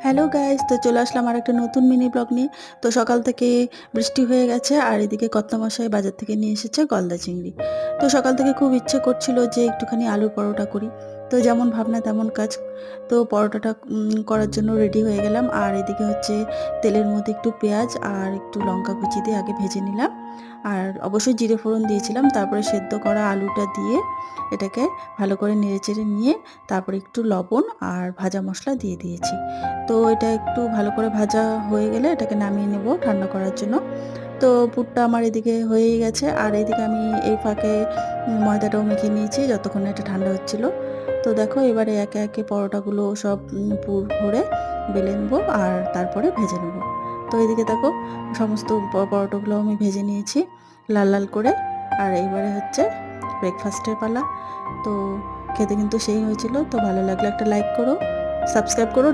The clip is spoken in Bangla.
হ্যালো গাইস, তো চলে আসলাম আর একটা নতুন মিনি ব্লগ নিয়ে। তো সকাল থেকে বৃষ্টি হয়ে গেছে আর এদিকে কর্তামশাই বাজার থেকে নিয়ে এসেছে গলদা চিংড়ি। তো সকাল থেকে খুব ইচ্ছে করছিল যে একটুখানি আলুর পরোটা করি। তো যেমন ভাবনা তেমন কাজ। তো পরোটাটা করার জন্য রেডি হয়ে গেলাম। আর এদিকে হচ্ছে তেলের মধ্যে একটু পেঁয়াজ আর একটু লঙ্কা কুচি দিয়ে আগে ভেজে নিলাম। আর অবশ্যই জিরে ফোড়ন দিয়েছিলাম। তারপরে সেদ্ধ করা আলুটা দিয়ে এটাকে ভালো করে নেড়েচেড়ে নিয়ে তারপরে একটু লবণ আর ভাজা মশলা দিয়ে দিয়েছি। তো এটা একটু ভালো করে ভাজা হয়ে গেলে এটাকে নামিয়ে নেব ঠান্ডা করার জন্য। তো পুরটা আমার এদিকে হয়েই গেছে আর এদিকে আমি এই ফাঁকে ময়দাটাও মেখে নিয়েছি যতক্ষণ এটা ঠান্ডা হচ্ছিল। তো দেখো এবারে একে একে পরোটাগুলো সব পুর ভরে বেলে নেবো আর তারপরে ভেজে নেব। তো এদিকে দেখো সমস্ত পরোটাগুলো আমি ভেজে নিয়েছি লাল লাল করে। আর এইবারে হচ্ছে ব্রেকফাস্টের পালা। তো খেতে কিন্তু সেই হয়েছিল। তো ভালো লাগলে একটা লাইক করো, সাবস্ক্রাইব করো।